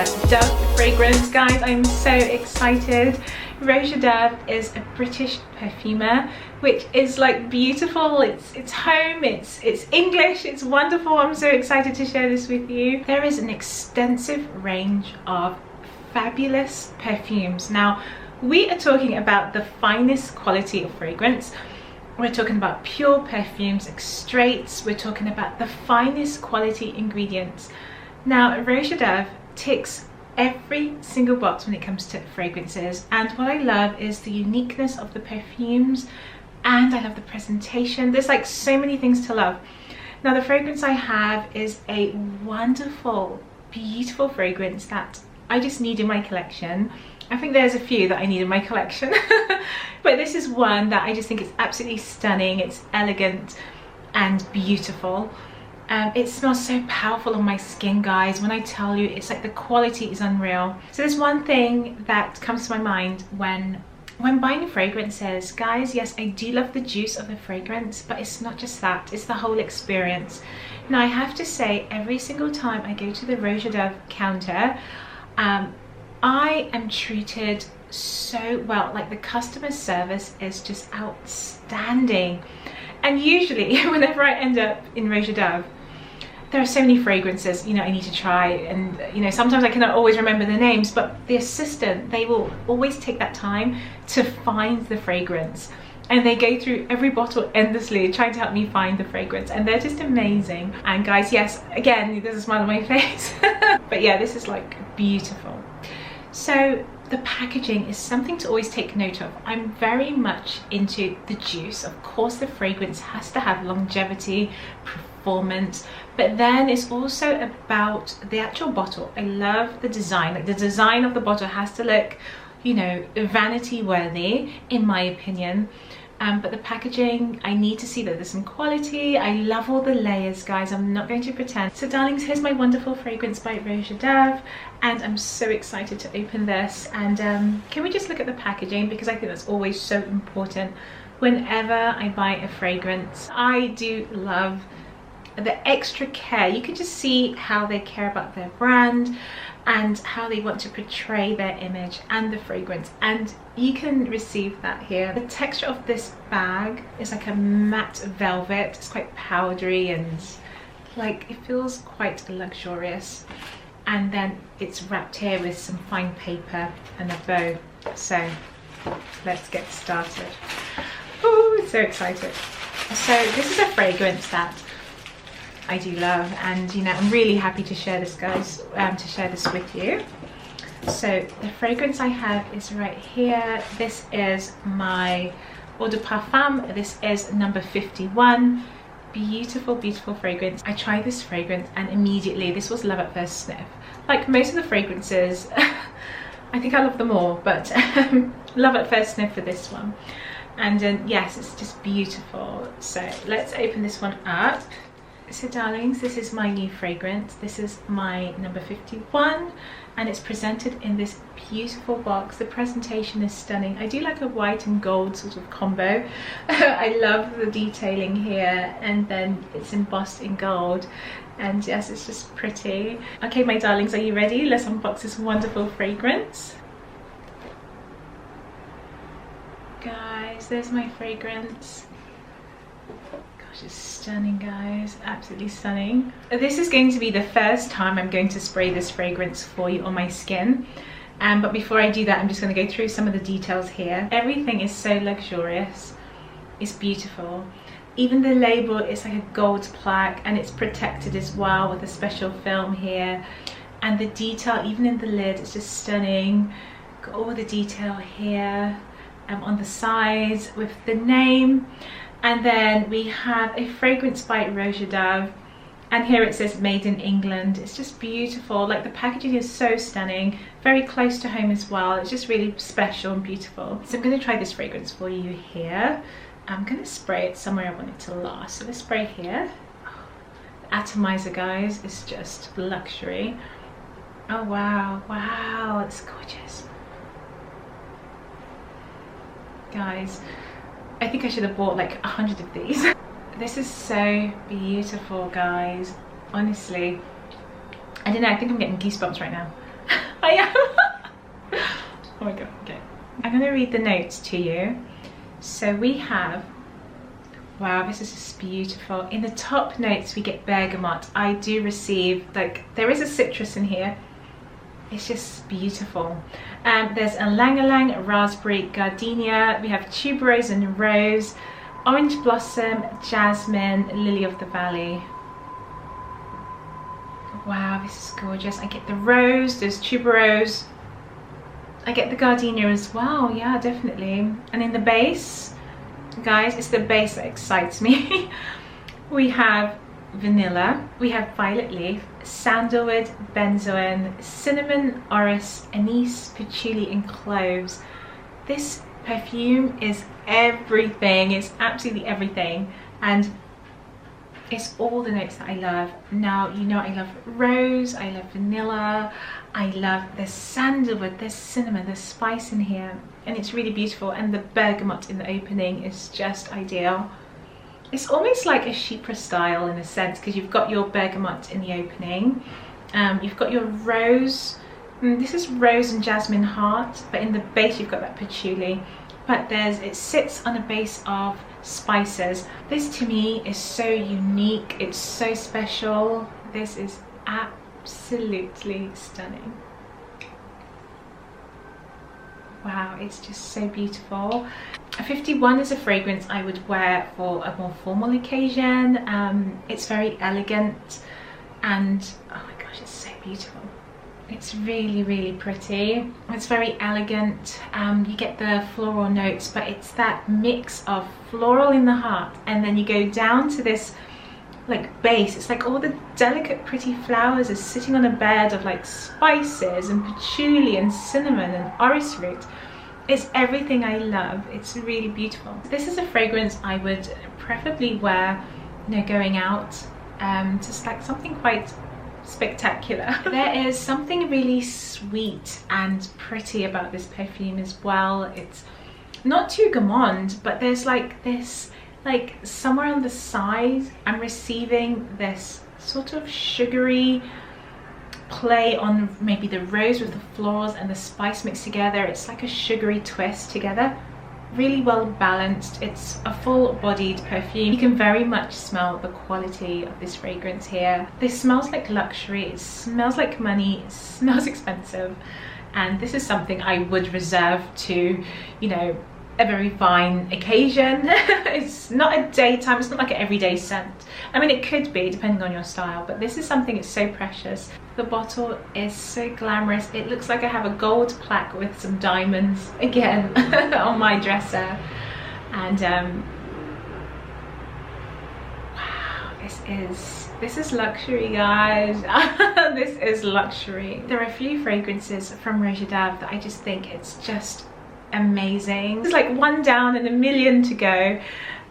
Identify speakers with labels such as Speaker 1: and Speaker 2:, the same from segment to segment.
Speaker 1: Dove fragrance, guys. I'm so excited. Roja Dove is a British perfumer, which is like beautiful. It's home, it's English, it's wonderful. I'm so excited to share this with you. There is an extensive range of fabulous perfumes. Now, we are talking about the finest quality of fragrance. We're talking about pure perfumes, extracts. We're talking about the finest quality ingredients. Now, Roja Dove ticks every single box when it comes to fragrances, and what I love is the uniqueness of the perfumes, and I love the presentation. There's like so many things to love. Now, the fragrance I have is a wonderful, beautiful fragrance that I just need in my collection. I think there's a few that I need in my collection, but this is one that I just think is absolutely stunning. It's elegant and beautiful. It smells so powerful on my skin, guys. When I tell you, it's like the quality is unreal. So there's one thing that comes to my mind when buying fragrances, guys. Yes, I do love the juice of the fragrance, but it's not just that, it's the whole experience. Now, I have to say, every single time I go to the Roja Dove counter, I am treated so well. Like, the customer service is just outstanding. And usually whenever I end up in Roja Dove, there are so many fragrances, you know, I need to try, and you know, sometimes I cannot always remember the names, but the assistant, they will always take that time to find the fragrance, and they go through every bottle endlessly trying to help me find the fragrance, and they're just amazing. And guys, yes, again, there's a smile on my face. But yeah, this is like beautiful. So the packaging is something to always take note of. I'm very much into the juice. Of course, the fragrance has to have longevity, performance, but then it's also about the actual bottle. I love the design. Like, the design of the bottle has to look, you know, vanity worthy, in my opinion. But the packaging, I need to see that there's some quality. I love all the layers, guys. I'm not going to pretend. So darlings, here's my wonderful fragrance by Roja Dove, and I'm so excited to open this. And can we just look at the packaging, because I think that's always so important whenever I buy a fragrance. I do love the extra care. You can just see how they care about their brand and how they want to portray their image and the fragrance, and you can receive that here. The texture of this bag is like a matte velvet. It's quite powdery and like it feels quite luxurious, and then it's wrapped here with some fine paper and a bow. So let's get started. Oh, so excited. So this is a fragrance that I do love, and you know, I'm really happy to share this, guys, to share this with you. So the fragrance I have is right here. This is my Eau de Parfum. This is number 51. Beautiful, beautiful fragrance. I tried this fragrance and immediately this was love at first sniff. Like most of the fragrances, I think I love them all, but love at first sniff for this one. And yes, it's just beautiful. So let's open this one up. So darlings, this is my new fragrance. This is my number 51, and it's presented in this beautiful box. The presentation is stunning. I do like a white and gold sort of combo. I love the detailing here, and then it's embossed in gold, and yes, it's just pretty. Okay, my darlings, are you ready? Let's unbox this wonderful fragrance. Guys, there's my fragrance. It's stunning, guys, absolutely stunning. This is going to be the first time I'm going to spray this fragrance for you on my skin, but before I do that, I'm just going to go through some of the details here. Everything is so luxurious. It's beautiful. Even the label is like a gold plaque, and it's protected as well with a special film here, and the detail even in the lid is just stunning. Got all the detail here on the sides with the name. And then we have a fragrance by Roja Dove, and here it says made in England. It's just beautiful. Like, the packaging is so stunning, very close to home as well. It's just really special and beautiful. So I'm going to try this fragrance for you here. I'm going to spray it somewhere I want it to last. So let's spray here. The atomizer, guys, is just luxury. Oh wow, wow, it's gorgeous. Guys, I think I should have bought like 100 of these. This is so beautiful, guys. Honestly, I don't know, I think I'm getting goosebumps right now. I am. Oh my god, okay. I'm gonna read the notes to you. So we have, wow, this is just beautiful. In the top notes we get bergamot. I do receive, like, there is a citrus in here. It's just beautiful. There's a ylang-ylang, raspberry, gardenia. We have tuberose and rose, orange blossom, jasmine, lily of the valley. Wow, this is gorgeous. I get the rose, there's tuberose. I get the gardenia as well, yeah, definitely. And in the base, guys, it's the base that excites me. We have vanilla, we have violet leaf, sandalwood, benzoin, cinnamon, orris, anise, patchouli and cloves. This perfume is everything. It's absolutely everything, and it's all the notes that I love. Now, you know, I love rose, I love vanilla, I love the sandalwood, there's cinnamon, there's spice in here, and it's really beautiful. And the bergamot in the opening is just ideal. It's almost like a chypre style in a sense, because you've got your bergamot in the opening, you've got your rose, this is rose and jasmine heart, but in the base you've got that patchouli, but it sits on a base of spices. This to me is so unique, it's so special. This is absolutely stunning. Wow, it's just so beautiful. 51 is a fragrance I would wear for a more formal occasion. It's very elegant, and oh my gosh, it's so beautiful. It's really, really pretty. It's very elegant. You get the floral notes, but it's that mix of floral in the heart, and then you go down to this like base. It's like all the delicate pretty flowers are sitting on a bed of like spices and patchouli and cinnamon and orris root. It's everything I love. It's really beautiful. This is a fragrance I would preferably wear, you know, going out, just like something quite spectacular. There is something really sweet and pretty about this perfume as well. It's not too gourmand, but there's like this, like somewhere on the side I'm receiving this sort of sugary play on maybe the rose with the florals and the spice mixed together. It's like a sugary twist together. Really well balanced. It's a full-bodied perfume. You can very much smell the quality of this fragrance here. This smells like luxury, it smells like money, it smells expensive, and this is something I would reserve to, you know, a very fine occasion. It's not a daytime, it's not like an everyday scent. I mean, it could be depending on your style, but this is something that's so precious. The bottle is so glamorous. It looks like I have a gold plaque with some diamonds again on my dresser. And wow, this is luxury, guys. This is luxury. There are a few fragrances from Roja that I just think it's just amazing. It's like one down and a million to go,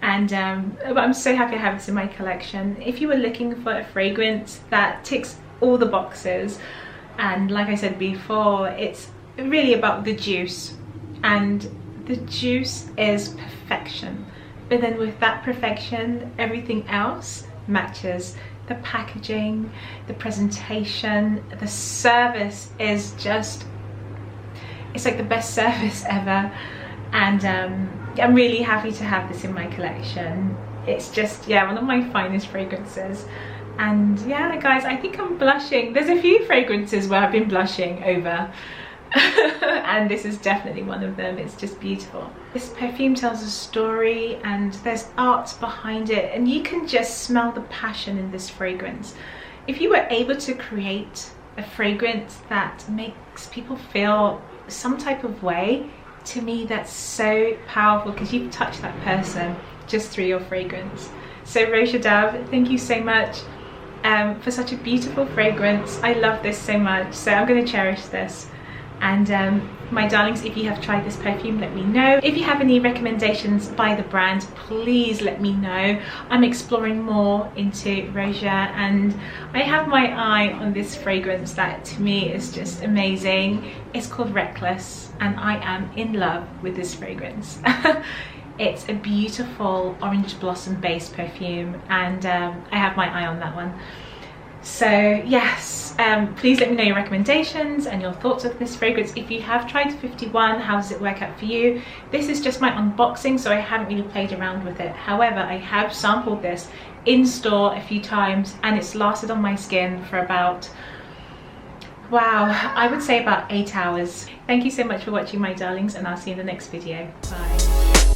Speaker 1: and but I'm so happy I have this in my collection. If you were looking for a fragrance that ticks all the boxes, and like I said before, it's really about the juice, and the juice is perfection, but then with that perfection everything else matches. The packaging, the presentation, the service is just, it's like the best service ever, and I'm really happy to have this in my collection. It's just, yeah, one of my finest fragrances. And yeah, guys, I think I'm blushing. There's a few fragrances where I've been blushing over and this is definitely one of them. It's just beautiful. This perfume tells a story, and there's art behind it, and you can just smell the passion in this fragrance. If you were able to create a fragrance that makes people feel some type of way, to me that's so powerful, because you've touched that person just through your fragrance. So Roja Dove, thank you so much for such a beautiful fragrance. I love this so much, so I'm going to cherish this. And my darlings, if you have tried this perfume, let me know. If you have any recommendations by the brand, please let me know. I'm exploring more into Roja, and I have my eye on this fragrance that to me is just amazing. It's called Reckless, and I am in love with this fragrance. It's a beautiful orange blossom based perfume, and I have my eye on that one. So yes, Please let me know your recommendations and your thoughts of this fragrance. If you have tried 51, how does it work out for you? This is just my unboxing, so I haven't really played around with it. However, I have sampled this in store a few times and it's lasted on my skin for about, wow, I would say about 8 hours. Thank you so much for watching, my darlings, and I'll see you in the next video. Bye.